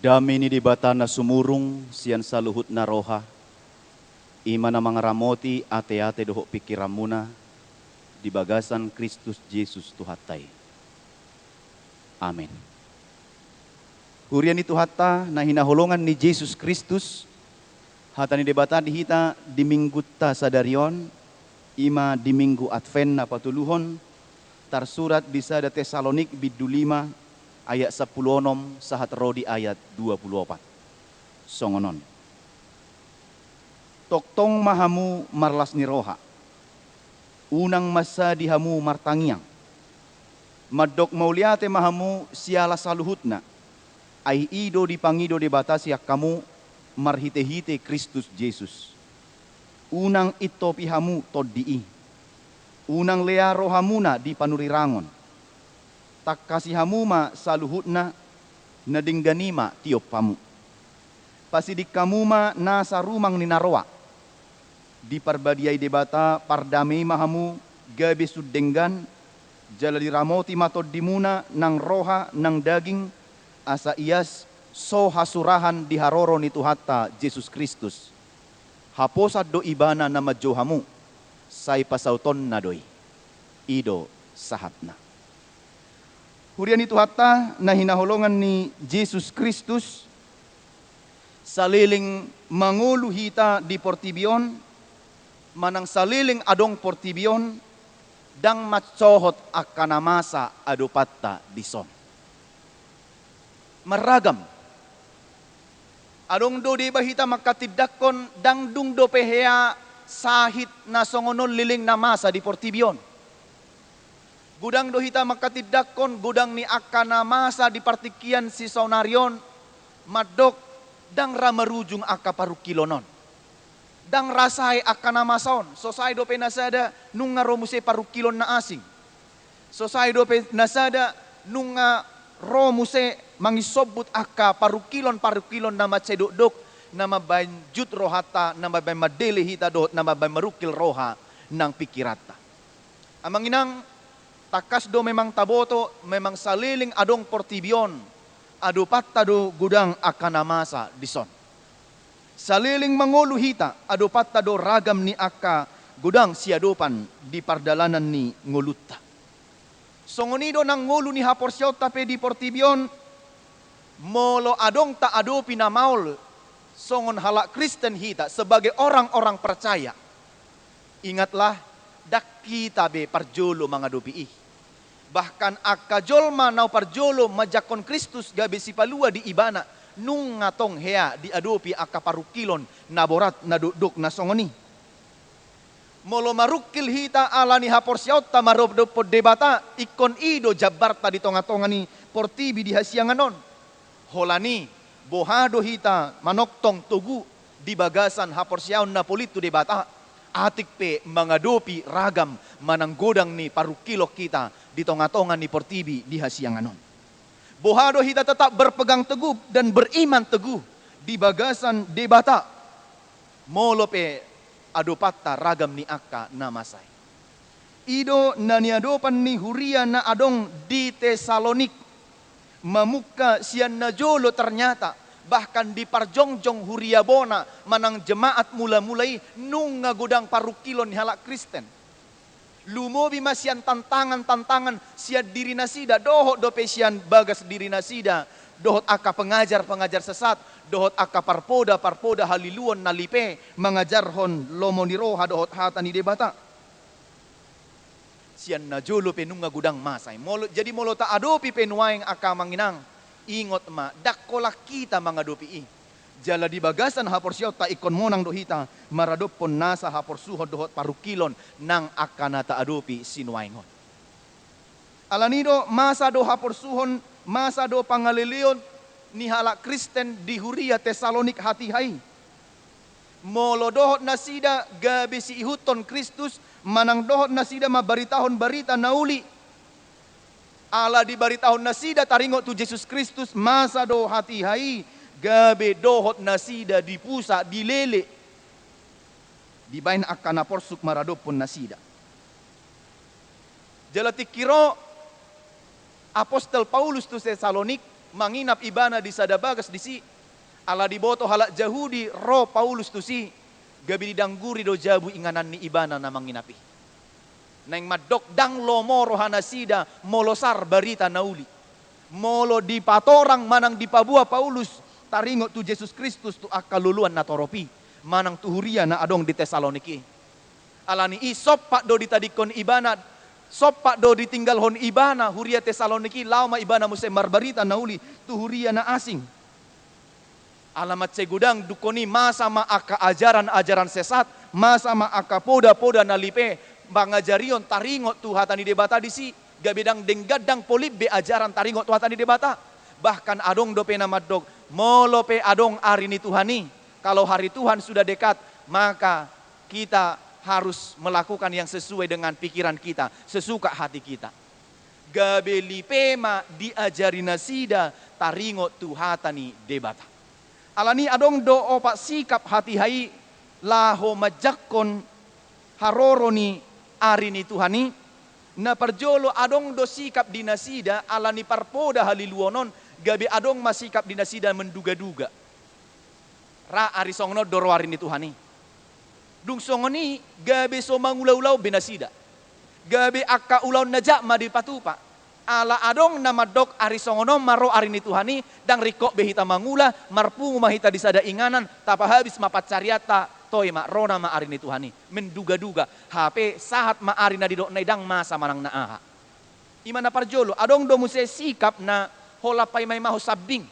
Dami ni di bata na sumurong siyan sa luhut na roha. Ima na mga ramoti ate-ate doho pikiran muna di bagasan Kristus Jesus Tuhatay. Amen. Hurian itu hatta na hinahulungan ni Jesus Kristus hata ni debata dihita di minggu ta sadarion ima di minggu Advent na patuluhon tersurat di sada Tesalonik bidu 5 ayat 10 sahat rodi ayat 24. Songonon. Toktong mahamu marlas ni roha. Unang masa dihamu martangiang. Madok mauliate mahamu siala saluhutna. Ai ido dipangido debatasi kamu marhite-hite Kristus Jesus. Unang ito pihamu todii. Unang lea rohamuna di panurirangon. Tak kasih hamuma saluhutna nadingganima tiop pamu. Pasidik kamuma nasa rumang ninaroa. Di parbadiai debata pardamei mahamu gabe sudenggan jala diramoti matod dimuna nang roha nang daging asa ias so hasurahan diharoro ni Tuhatta Jesus Kristus. Haposad do ibana na majohamu say pasauton na doy. Ido sahatna. Hurian itu hatta na hinahulungan ni Jesus Kristus saliling mangulu hita di portibion manang saliling adong portibion dang matsohot akanamasa adupatta dison. Maragam. Adong do di bahita makatidakon dang dung do pehea sahit na songonon liling na masa di portibion. Gudang dohita makatidakon gudang ni akana masa di partikian si saunarion madok dang ramarujung akaparukilonon. Dang rasai akana masaon sosai do penasada nunga romuse parukilon na asing. Sosai do penasada nunga romuse mangisobut aka parukilon na macedok na mabanjut rohata na mabay madele hita dohot na mabay marukil roha ng pikirata. Amang inang takas do memang taboto, memang saliling adong portibion, adu pattado gudang akanamasa dison. Saliling mangulu hita, adu pattado ragam ni aka gudang siadopan di pardalanan ni ngulutta. Songonido nang ngulu ni haporsyaw tape di portibion, molo adong ta ado pinamaul, songon halak Kristen hita sebagai orang-orang percaya. Ingatlah, dak kita be parjolo mga dupi. Bahkan akajolma nau parjolo majakon Kristus gabe si palua di ibana nung ngatong hea di adopi akaparukilon naborat naduduk na songoni. Molo marukil hita ala ni haporsyaot ta marobdo pod debata ikon ido jabarta di tonga-tonga ni portibi di hasianganon. Holani bohado hita manoktong tugu di bagasan haporsyaon na politu debata. Atik pe mangadopi ragam mananggodang ni parukilok kita di tonga-tonga ni portibi di hasianganon. Bohado hita tetap berpegang teguh dan beriman teguh di bagasan debata. Molo pe adopatta ragam ni akka namasay. Ido na niadopan ni huria na adong di Tesalonik. Mamuka siyan na jolo ternyata. Bahkan di parjongjong huriabona manang jemaat mula-mulai nung ngagudang parukilon ni halak Kristen. Lumobi masyan tantangan siya diri nasida dohot dope siyan bagas diri nasida dohot aka pengajar sesat dohot aka parpoda haliluon nalipe mengajarhon lomo ni roha dohot hata ni debata. Siyan na jolo pe nung ngagudang masay. Jadi molo ta adopi penuaing aka manginang. Ingot ma, dakola kita mga dupi. Jala di bagasan haporsyaw ta ikon monang dohita, maradopon nasa haporsuhod dohot parukilon nang akanata adopi sinuaingon. Alanido masa do haporsuhon, masa do pangalilion ni halak Kristen di huria Tesalonik hati-hai. Molo dohot nasida gabi si ihuton Kristus, manang dohot nasida mabaritahon barita nauli. Ala di baritahon nasida taringot tu Jesus Kristus masa do hati-hai gabe dohot nasida di pusa di lele di bain akan aporsuk maradopon nasida. Jalati kiro Apostol Paulus tu Tesalonik manginap ibana di sada bagas di si. Ala di boto halak Jahudi ro Paulus tu si. Gabi didangguri do jabu inganan ni ibana na manginapi. Neng madok dang lomo rohana sida molosar barita nauli. Molo di patorang manang di pabua Paulus. Taringo tu Yesus Kristus tu akaluluan na toropi. Manang tuhuria na adong di Tesaloniki. Alani isop pak do ditadikon ibana. Sop pak do ditinggal hon ibana. Huria Tesaloniki lama ibana musemar barita nauli. Tuhuria na asing. Alamat segudang dukoni masa ma aka ajaran-ajaran sesat, masa ma aka poda-poda nalipe, bangajarion taringot tu hatani debata disi, gabedang denggadang polip be ajaran taringot tu hatani debata. Bahkan adong dope nama dog, molope adong hari ni Tuhani. Kalau hari Tuhan sudah dekat, maka kita harus melakukan yang sesuai dengan pikiran kita, sesuka hati kita. Gabelipe ma diajari nasida taringot tu hatani debata. Alani adong do opak sikap hati hai laho majakon haroroni ari ni Tuhani na parjolo adong do sikap dinasida alani parpoda haliluonon gabe adong masikap dinasida menduga-duga ra ari songno doro ari ni Tuhani dung songoni gabe so mangulau-ulau binasida gabe akka ulau najak madi patupa ala adong nama dok ari songono maro ari ni Tuhani dang rikok behita mangula marpu mahita disada inganan tapa habis mapat cariata toy ma rona ma ari ni Tuhani menduga-duga HP sahat ma ari na didok naidang masa manang naaha imana parjolo adong do muse sikap na hola pay may maho sabing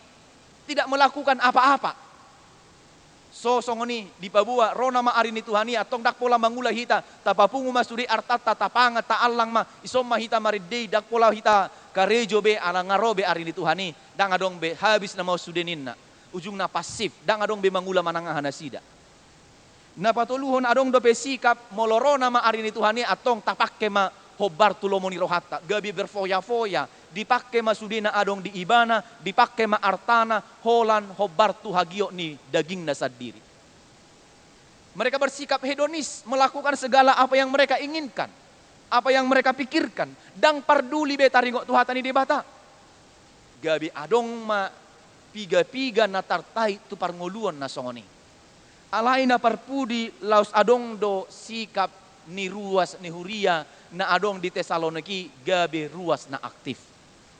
tidak melakukan apa-apa so songoni di pabua rona ma ari ni Tuhani atong dak pola mangula hita tapapungu masuri artata tapanga taalang ma isom mahita maridei dak pola hita karejo be ala ngarobe ari ni Tuhani dang adong be habis na mau sudenin na ujung na pasif dang adong be mangula manangahan nasida na patuluhon adong do be sikap molorona ma ari ni Tuhani atong tapakke ma hobar tulomoni rohata gabi berfoya-foya dipakai masudina adong di ibana, dipakai ma artana, holan, hobar tu hagio ni daging nasad diri. Mereka bersikap hedonis, melakukan segala apa yang mereka inginkan, apa yang mereka pikirkan, dang parduli betaringo tuhatani debata. Gabi adong ma piga-piga na tartai tu parngoluan na songoni. Alai na parpudi laus adong do sikap ni ruas ni huria na adong di Tesaloniki gabi ruas na aktif.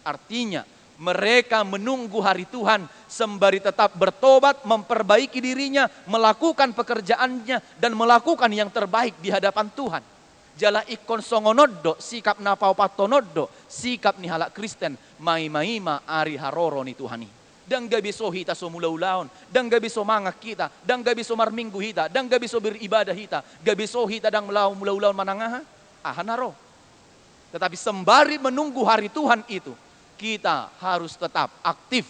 Artinya mereka menunggu hari Tuhan sembari tetap bertobat, memperbaiki dirinya, melakukan pekerjaannya dan melakukan yang terbaik di hadapan Tuhan. Jala ikon songonoddo, sikap napau patonoddo, sikap ni halak Kristen, mai-maima ari haroro ni Tuhani. Dan gabi so hita so mula-ulaon, dan gabi so mangak kita, dan gabi so marminggu hita, dan gabi so beribadah hita, gabi so hita dang mula-ulaon manangaha, ahanaro. Tetapi sembari menunggu hari Tuhan itu, kita harus tetap aktif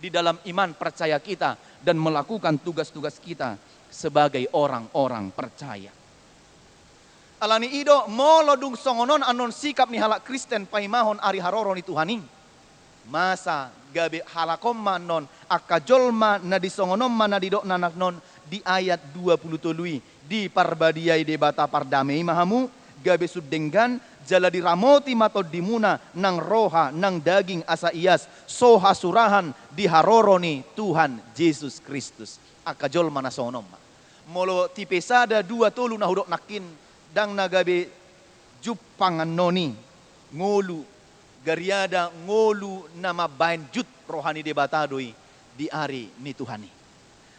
di dalam iman percaya kita dan melakukan tugas-tugas kita sebagai orang-orang percaya. Alani ido molodung songonon anon sikap ni halak Kristen paimahon ari haroro ni Tuhani. Masa gabe halakom manon akajolma na disongonom mana didok nanak non di ayat 20 tului di parbadiai debata pardamei mahamu gabe sudenggan jala diramoti matod dimuna nang roha nang daging asa ias soha surahan diharoroni Tuhan Yesus Kristus akajol mana sonom molo tipesada 2 tolu na hudok nakin dang nagabe jupangan noni ngolu gariada ngolu nama bain jut rohani debatadoi di ari ni Tuhani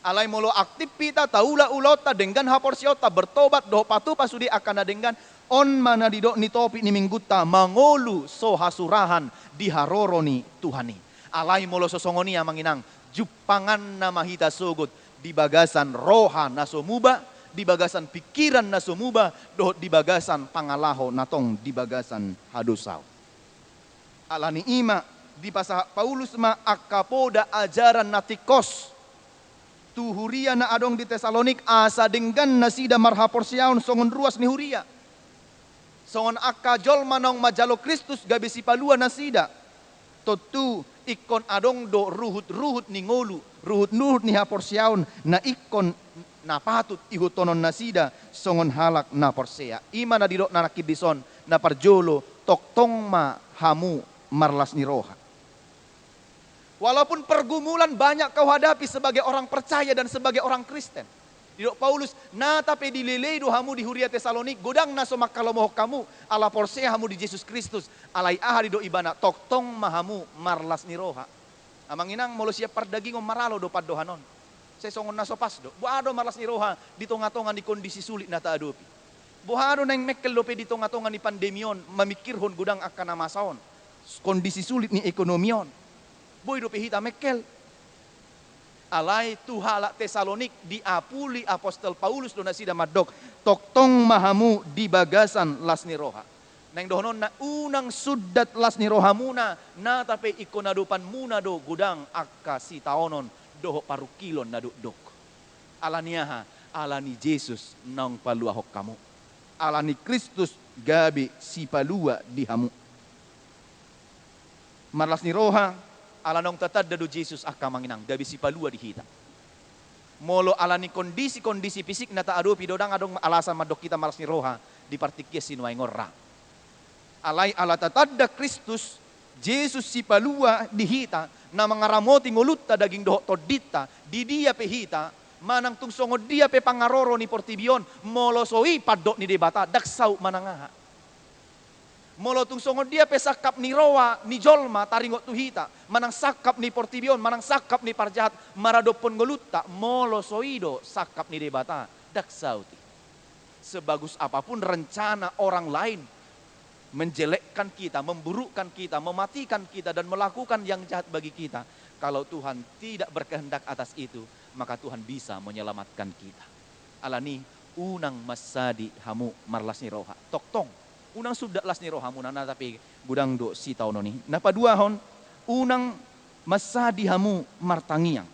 alai molo aktif pita taula ulota dengan haporsiota bertobat doh patu pasudi akan dengan on mana didok ni topi ni mingguta mangolu so hasurahan diharoroni Tuhani. Alai molo sosongoni manginang jupangan nama hita sogot di bagasan roha nasomuba, di bagasan pikiran nasomuba, doh di bagasan pangalaho natong di bagasan hadusau. Alani ima di pasah Paulus ma akapoda ajaran natikos tuhuria na adong di Tesalonik asa dengan nasida marhaporsiaon songon ruas ni huria. Songon akajol manong majalo Kristus gabi sipalua nasida. Totu ikon adong do ruhut-ruhut ni ngolu, ruhut-ruhut ni haporsiaon na ikon na patut ihutonon nasida songon halak na porsea. Ima na didok na nakidison na parjolo toktong ma hamu marlas ni roha. Walaupun pergumulan banyak kau hadapi sebagai orang percaya dan sebagai orang Kristen. Didok Paulus, na tapi dililei dohamu di Huria Tesalonik, godang na somak kalomoh kamu, ala porsea hamu di Yesus Kristus, alai aha di do ibana, toktong mahamu marlas ni roha. Amang inang molo siap pardaging maralo do paddohanon. Sesongon na sopas do, buado marlas ni roha, di tonga-tonga di kondisi sulit na taadopi. Buado na yung mekkel dope di tonga-tonga ni pandemion, mamikirhon godang akan na masaon. Kondisi sulit ni ekonomion. Boy dope hita mekkel. Alay tuhala Tesalonik diapuli apostol Paulus do nasida madok toktong mahamu di bagasan las ni roha. Nang dohonon na unang sudat las ni roha muna na tape ikonadupan muna do gudang akasi taonon doho parukilon na duk. Alaniaha alani Jesus nang paluahok kamu. Alani Kristus gabi si palua di hamu. Marlas ni roha alanong tatad do Jesus akamanginang gabi si palua dihita. Molo alani kondisi fisik na taadupi dodang adong alasan madok kita malas ni roha di partikya sinuay ngorra. Alay ala tatadda Kristus Jesus si palua dihita na mangaramoti ngulutta daging doho todita di dia pehita manang tungsongod dia pe pangaroro ni portibion molo soi padok ni debata daksau manangaha. Molotung songod dia pesakap ni roa ni jolma taringot tuhita manang sakap ni portibion manang sakap ni parjahat maradopon golutta molo soido sakap ni debata daksauti. Sebagus apapun rencana orang lain menjelekkan kita, memburukkan kita, mematikan kita dan melakukan yang jahat bagi kita, kalau Tuhan tidak berkehendak atas itu, maka Tuhan bisa menyelamatkan kita. Alani unang masadi hamu marlasni roha toktong unang sudah las ni rohamu nana tapi gudang do si tau noni. Napa dua hon unang masadi hamu martangiang.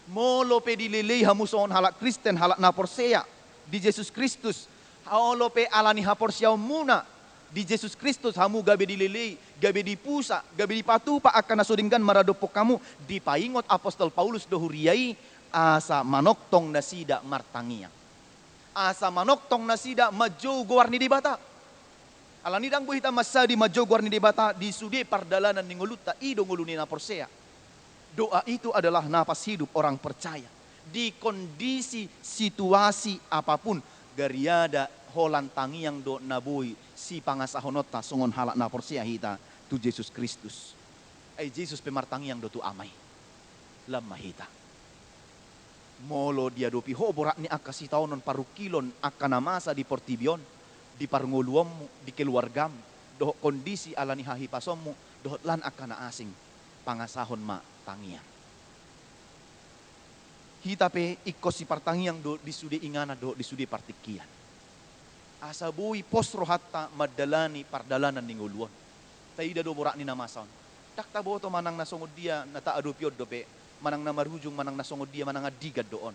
Molo pe dililei hamu soon halak Kristen halak naporsea di Yesus Kristus. Molo pe alani haporsiau muna di Yesus Kristus hamu gabe dililei, gabe dipusa, gabe dipatupa akan nasudinggan maradopok kamu dipaingot apostol Paulus dohuriai asa manoktong nasida martangiang. Asa manoktong nasida majo guarni di bata. Alani dang buhita masadi majo guarni di bata di sudi pardalanan ni nguluta ido nguluni na porsea. Doa itu adalah napas hidup orang percaya. Di kondisi situasi apapun gariada holan tangiang do nabui si pangasahonota songon halak na porsea hita tu Yesus Kristus. Ay Jesus pemartangiang do tu amay. Lamma hita. Molo dia dopi hoborak ni akasi taonon parukilon akan namasa di portibion di parnguluommu di keluargamu doh kondisi alani hahipasommu doh lan akan asing pangasahon ma tangiang hita pe ikko si partangiang do di sudi ingana do di sudi partikian asabui posro hatta madalani pardalanan ninguluon taida do borak ni namasaon dakta boto manang nasongod dia nata adopiod dope manang na marujung, manang nasongod dia, manang adigad doon.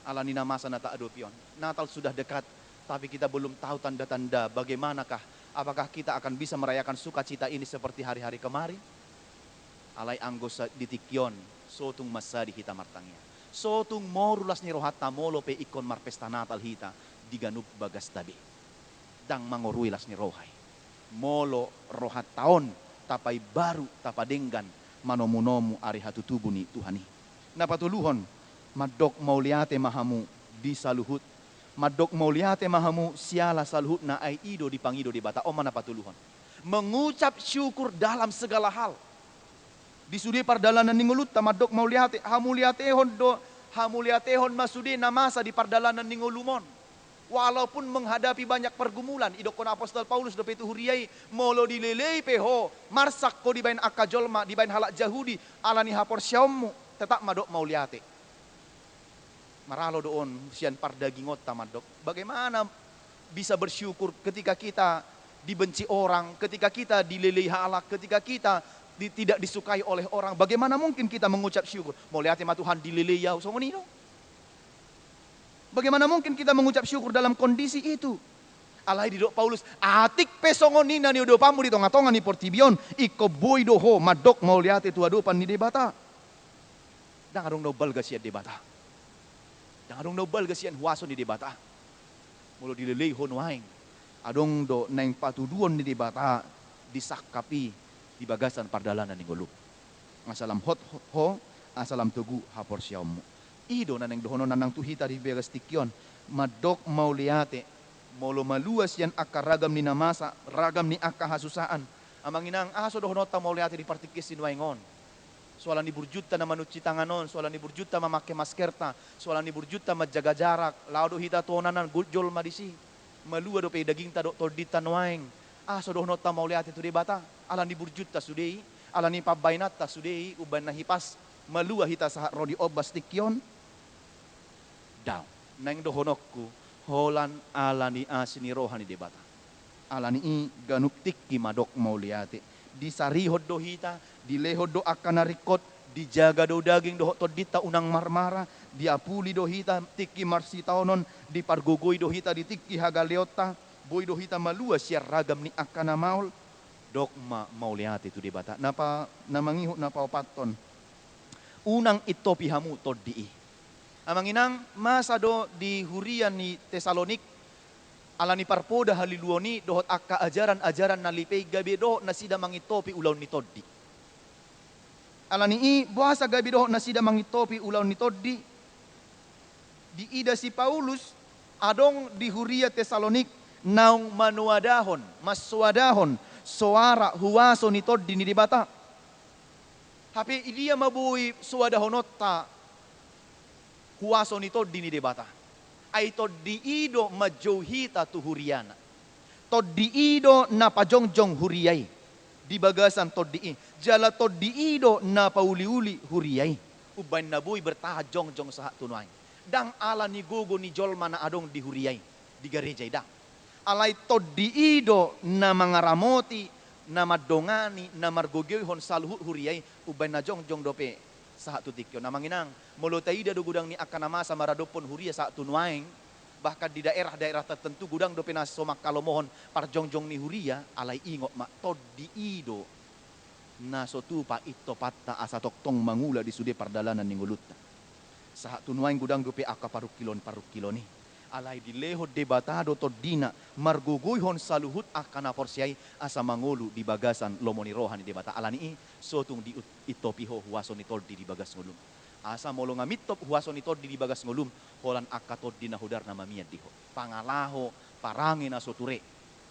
Alani namasa na taadopion. Natal sudah dekat, tapi kita belum tahu tanda-tanda bagaimanakah, apakah kita akan bisa merayakan sukacita ini seperti hari-hari kemarin? Alay anggos ditikyon, sotung masadi hita martangya. Sotung morulas ni rohata molo pe ikon marpesta Natal hita, diganub bagas tabi. Dang mangoruilas ni rohay. Molo rohat taon, tapay baru tapadenggan, manomunomu ari hatutubu ni Tuhani. Napatuluhon, madok mauliate mahamu di saluhut. Madok mauliate mahamu siala saluhut na ay ido di pangido di bata. O manapatuluhon. Mengucap syukur dalam segala hal. Di sudi pardalanan ningulut madok mauliate. Hamuliatehon masudi namasa di pardalanan ningulumon. Walaupun menghadapi banyak pergumulan, idokon apostol Paulus dope itu huriai molo dilelei peho marsak ko di bain akajolma di bain halak Jahudi alani hapor syaumu tetap madok mauliate. Maralo doon sian pardagingot tamadok. Bagaimana bisa bersyukur ketika kita dibenci orang, ketika kita dilelei halak, ketika kita tidak disukai oleh orang. Bagaimana mungkin kita mengucap syukur? Mauliate ma Tuhan dilelei yau songonino. Bagaimana mungkin kita mengucap syukur dalam kondisi itu? Alai di dok Paulus, atik pesongonina ni udopamu di tonga-tonga ni portibion, iko boy doho madok mau lihat itu adupan ni debata. Dang adong nobal gasian debata. Dang adong nobal gasian huaso ni debata. Mulo dilelei hon waing. Adong do neng patuduon ni debata disakapi di bagasan pardalanan ni goluk. Asalam hot ho, asalam tugu hapor siyamu. Ido na nang dohono nanang tuhita di begas tikyon. Madok mauliate, molo maluas yan akaragam ni namasa, ragam ni akahasusaan. Amang inang aso dohono ta mauliate di partikis sinuaingon. Soalan ni burjuta na manuci tanganon, soalan ni burjuta mamake maskerta, soalan ni burjuta majaga jarak, laudo hita tonanan gujol madisi, malua do pe daging ta do tordita noaing, aso do nota mauliati tu debata, alan ni burjuta sudei, alan ni pabainata sudei, uban na hipas, malua hita sa rodi obas tikyon, daw, nang do honokku, holan alani asini rohani debata, alani i ganuk tikki madok mauliati, di sarihod do hita, di lehod do akan narikot, dijaga do daging do todita unang marmara, diapuli do hita tiki marsitaonon, di pargogoy do hita di tiki hagaleota, boy do hita malua siya ragam ni akan maul, dogma mauliati tu debata. Napa namangihut napa opaton. Unang ito pihamu toddi. Amang inang masa do di hurian ni Tesalonik, alani parpoda haliluoni dohot akka ajaran-ajaran nalipay gabi dohot na sida mangitopi ulaw ni toddi. Alani i buasa gabi dohot na sida mangitopi ulaw ni toddi. Di ida si Paulus adong di huria Tesalonik naung manuadahon, maswadahon, soara huwaso ni toddi ni dibata. Hapi idia mabui suadahonota huwaso ni toddi ni dibata. Ay toddi ido majauhita tu huriana. Toddi ido na pajongjong huriyay. Di bagasan toddi i. Jala toddi ido na pauli-uli huriyay. Uban na buy bertaha jongjong sa tunuay. Dang ala ni gogo ni jolma na adong di huriyay. Di garejay da. Alay toddi ido na mga ramoti, na madongani, na margogyohon saluhut huriyay. Uban na jongjong dope sa tutikyo. Namanginang, mulutaida do gudang ni akanama sa maradopon huria sa tunuaing, bahkan di daerah-daerah tertentu gudang do pinas somak kalomohon parjongjong ni huria, alay ingot ma toddi ido na sotupa ito patta asa toktong mangula di sude pardalanan ni ngulutta. Sa tunuaing gudang do pe aka parukilon ni. Alay di leho debatado toddina marguguyhon saluhut akana porsiay asa mangulu di bagasan lomoni rohan di debata alani sotung di itopiho huwaso ni toddi di bagas ngulum. Asa molo ngamitop huwaso ni toddi di bagas ngulum holan akka toddi na hudar na mamiyad diho. Pangalaho parangi na soture.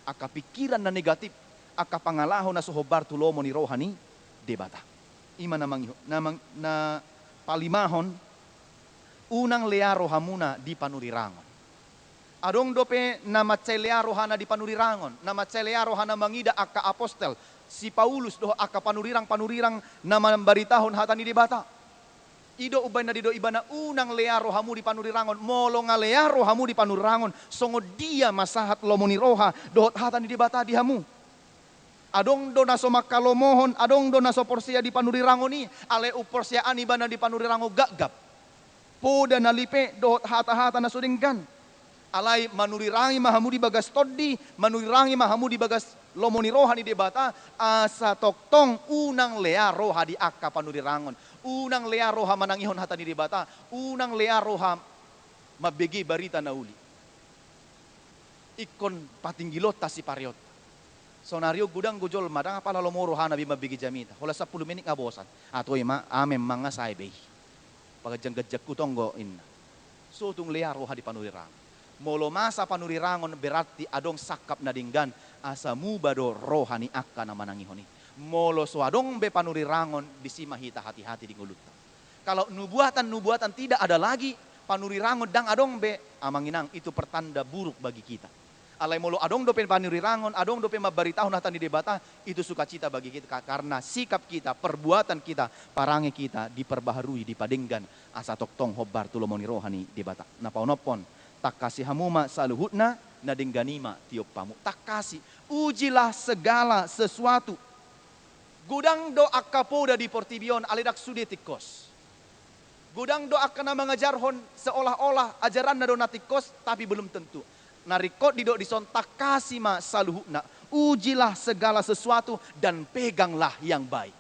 Aka pikiran na negatif aka pangalaho na sohobar tu lomoni rohani debata. Ima namang na palimahon unang learo hamuna di panurirangon. Adong dope na matselearo hana di panurirangon, na matselearo hana mangida akka apostel, si Paulus doh akka panurirang na mambaritahon hata ni debata. Ido ubay na dido iba na unang learo hamu di panurirangon, molo nga learo hamu di panurirangon, songo dia masahat lomoni roha dohot hata ni debata di hamu. Adong do na somakalomohon, adong do na soporsia di panurirangon ni, ale uporsiaan iba na di panurirangon gagap. Poda na lipe dohot hata-hata na sudinggan. Alay manurirangi mahamu di bagas toddi, manurirangi mahamu di bagas lomoni roha ni debata, asa toktong unang lea roha di akka panurirangon, unang lea roha manangihon hata ni debata, unang lea roha mabegi barita na uli. Ikon patinggilot ta si pariot. Sonario gudang gujol madang apala lomoro hana bi mabegi jamita. Hola 10 menit ngabosan. Atoy ma amem mga saibay. Pagajang-gajak kutonggo inna. So tung lea roha di panurirangon. Molo masa panurirangon berarti adong sakap na dinggan asa mubado rohani akka na manangihoni. Molo so adong be panurirangon disimahita hati-hati di ngulutta. Kalau nubuatan tidak ada lagi panurirangon dang adong be amanginang itu pertanda buruk bagi kita. Alay molo adong dope panurirangon, adong dope mabaritahon hatan di debata, itu sukacita bagi kita karena sikap kita, perbuatan kita, parangi kita diperbaharui, dipadenggan asa toktong hobbar tulomoni rohani debata. Napaunopon tak kasih hamuma saluhutna nadengganima tiop pamu. Tak kasih, ujilah segala sesuatu. Gudang do akapoda di Portibion alidak sudetikos. Gudang do akana mengajarhon seolah-olah ajaran na do natikos tapi belum tentu. Narikot di do dison tak kasih ma saluhutna. Ujilah segala sesuatu dan peganglah yang baik.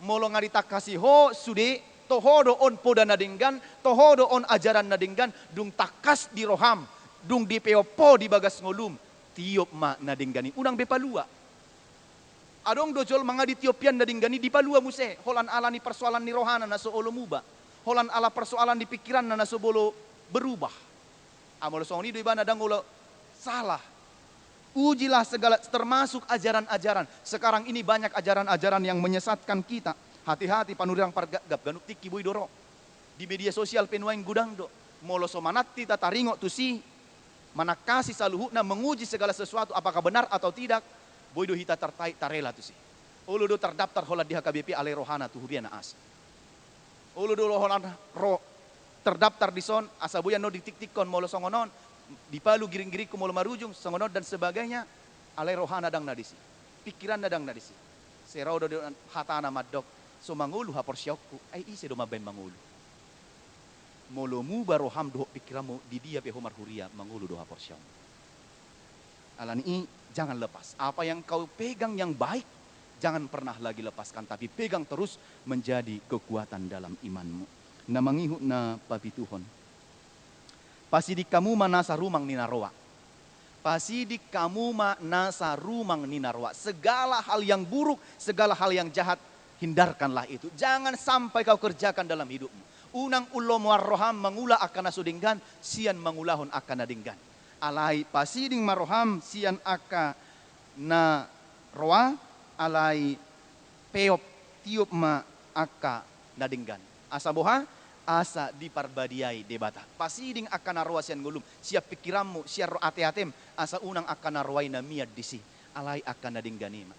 Molo ngari tak kasih ho sude tohodo on poda nadinggan, tohodo on ajaran nadinggan, dung takas di roham, dung di peopo di bagas ngolum, tiop ma nadinggani, unang bepalua. Adong dojol mga di Etiopian na dinggani di palua muse. Holan ala ni persoalan ni rohana na so olo muba. Holan ala persoalan di pikiran na so bolo berubah. Amolo song ni do iba nadang ulo salah. Ujilah segala termasuk ajaran-ajaran. Sekarang ini banyak ajaran-ajaran yang menyesatkan kita. Hati-hati panurang pargagap ganuk tiki boy doro. Di media sosial penuain gudang do. Molo so manati tataringo tu si manakasi saluhu na menguji segala sesuatu apakah benar atau tidak. Boy do hita tertaik tarela tu si. Ulu do terdaftar holat di HKBP ale rohana tu hubiana as. Ulu do holat ro terdaftar di son asa boyan no ditik-tikon molo songonon. Di palu giring-giring ku molo marujung songonon dan sebagainya ale rohana dang nadisi. Pikiran nadang nadisi. Serau do hatana madok so mangulu hapor syokku ai ise do maben mangulu. Molo mu baroham do pikiranmu di dia pe homar huria mangulu do hapor syokku. Alani jangan lepas. Apa yang kau pegang yang baik, jangan pernah lagi lepaskan. Tapi pegang terus menjadi kekuatan dalam imanmu. Na mangihut na papituhon. Pasidik kamu manasa rumang ninaroa. Pasidik kamu manasa rumang ninaroa. Segala hal yang buruk, segala hal yang jahat, hindarkanlah itu. Jangan sampai kau kerjakan dalam hidupmu. Unang ulo muarroham mangula akan nasudinggan, sian mangulahon akan nadinggan. Alai pasiding maroham sian aka na roa alai peop tiup ma aka nadinggan. Asa boha asa diparbadiai debata. Pasiding akan naroa sian ngulum. Siap pikiranmu, siap ate-atem. Asa unang akan naroai na miad disi. Alai akan nadingganima.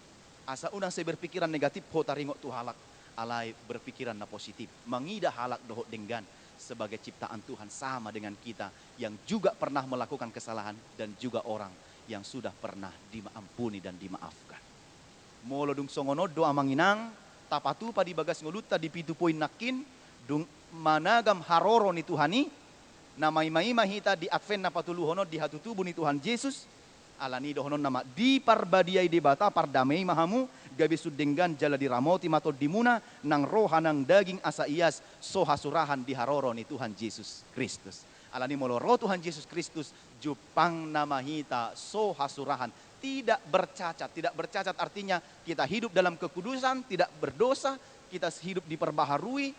Asa unang saya berpikiran negatif ho taringok tu halak. Alai berpikiran na positif. Mangida halak dohot denggan. Sebagai ciptaan Tuhan sama dengan kita yang juga pernah melakukan kesalahan dan juga orang yang sudah pernah diampuni dan dimaafkan. Molo dung songono doa manginang tapatu padi bagas nguluta di pitu poin nakin dung managam haroro ni Tuhani namai mai mahita di advent na patuluhono di hatutubu ni Tuhan Yesus alani dohonon nama di parbadiai debata pardamai mahamu gabi sudenggan jala di ramoti mato dimuna nang rohanang daging asa ias sohasurahan di haroro ni Tuhan Yesus Kristus. Alani molo roh Tuhan Yesus Kristus jupang nama hita sohasurahan tidak bercacat. Tidak bercacat artinya kita hidup dalam kekudusan, tidak berdosa, kita hidup diperbaharui.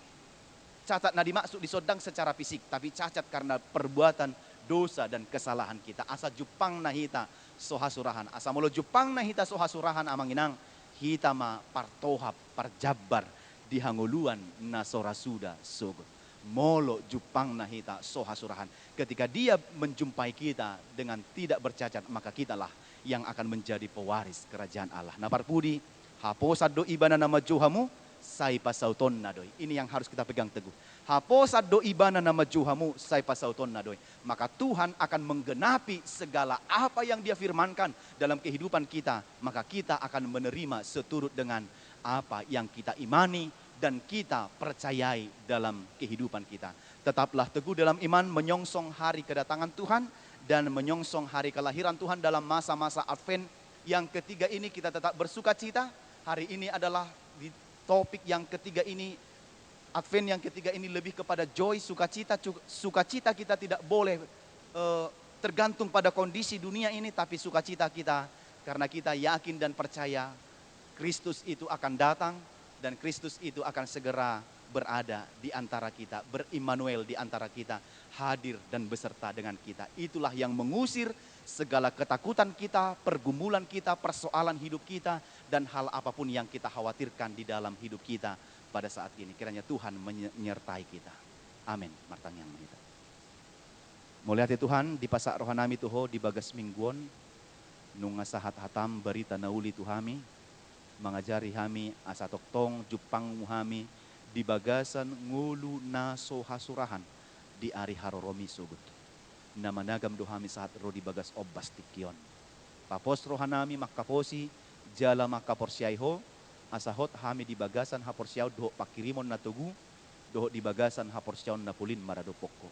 Cacat na dimaksud disodang secara fisik, tapi cacat karena perbuatan dosa dan kesalahan kita. Asa jupang nahita sohasurahan. Asa molo jupang nahita sohasurahan amanginang hita ma partohap parjabar dihanguluan na sorasuda sogot. Molo jupang nahita sohasurahan. Ketika dia menjumpai kita dengan tidak bercacat, maka kitalah yang akan menjadi pewaris kerajaan Allah. Na parpudi haposad do ibana nama Johamu sai pasauton na doy. Ini yang harus kita pegang teguh. Haposad do ibana nama Johamu sai pasauton na doy. Maka Tuhan akan menggenapi segala apa yang dia firmankan dalam kehidupan kita. Maka kita akan menerima seturut dengan apa yang kita imani dan kita percayai dalam kehidupan kita. Tetaplah teguh dalam iman, menyongsong hari kedatangan Tuhan dan menyongsong hari kelahiran Tuhan dalam masa-masa Advent. Yang ketiga ini kita tetap bersuka cita. Hari ini adalah di topik yang ketiga ini, Advent yang ketiga ini lebih kepada joy, sukacita. Sukacita kita tidak boleh tergantung pada kondisi dunia ini, tapi sukacita kita karena kita yakin dan percaya Kristus itu akan datang dan Kristus itu akan segera berada di antara kita, berimmanuel di antara kita, hadir dan beserta dengan kita. Itulah yang mengusir segala ketakutan kita, pergumulan kita, persoalan hidup kita, dan hal apapun yang kita khawatirkan di dalam hidup kita pada saat ini. Kiranya Tuhan menyertai kita. Amin. Martang yang menita. Mulia Tuhan, di pasak rohanami tuho, di bagas mingguan, nung sahat hatam berita nauli tuhami, mengajari kami asa toktong jupang muhami, di bagasan ngulu na sohasurahan, di ari haroromi sugut. Nama nagam dohami saat ro di bagas obas tikion. Papos rohanami makaposi, jala makaporsyaiho, asahot hami di bagasan haporsyaw doho pakirimon na tugu, doho di bagasan haporsyaw na pulin maradopoko.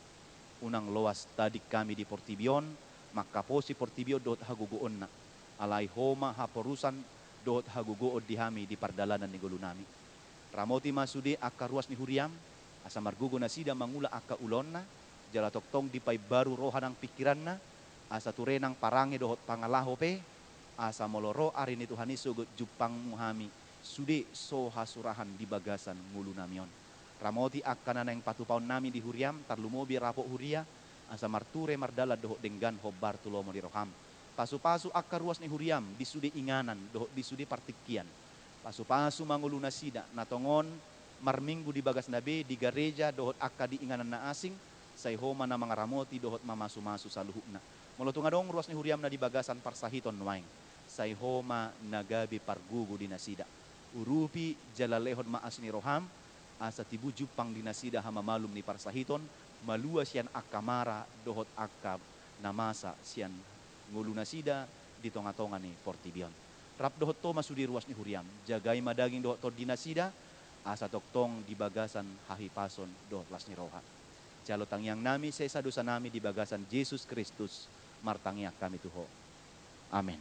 Unang loas tadi kami di Portibion, makaposi Portibio doho haguguon na. Alay homa haporusan doho haguguon di hami di pardalanan ni gulunami. Ramoti masudi akka ruas ni huriam, asa margugo na sida mangula akka ulon na, jala toktong di pay baru rohanang pikiran na, asa turenang parangi dohot pangalaho pe, asa moloro ari ni Tuhan Yesus jupang muhami sude so hasurahan di bagasan ngulu namion. Ramoti akan yang patupaun nami di huriam tarlumobi rapok huria asa marture mardala dohok denggan hobar tulomo di roham. Pasu-pasu akar ruas ni huriam di sude inganan dohok di sude partikian. Pasu-pasu manguluna sida natongon marminggu di bagas nabe di gereja dohot akka di inganan na asing say homa na mga ramoti dohot mamasu-masu sa luhukna. Molotunga dong ruas ni huriam na di bagasan parsahiton nuaing. Say homa nagabi pargugu di nasida. Urupi jalalehon maas ni roham asa tibu jupang di nasida hama malum ni parsahiton malua sian akamara dohot akka namasa sian ngulu nasida di tonga-tonga ni portibion. Rap dohot to masudi ruas ni huriam jagai madaging dohot to di nasida asa toktong di bagasan hahipason dohot las ni roha. Jalo tangyang nami sesa dosa nami di bagasan Yesus Kristus martangyak kami tuho. Amin.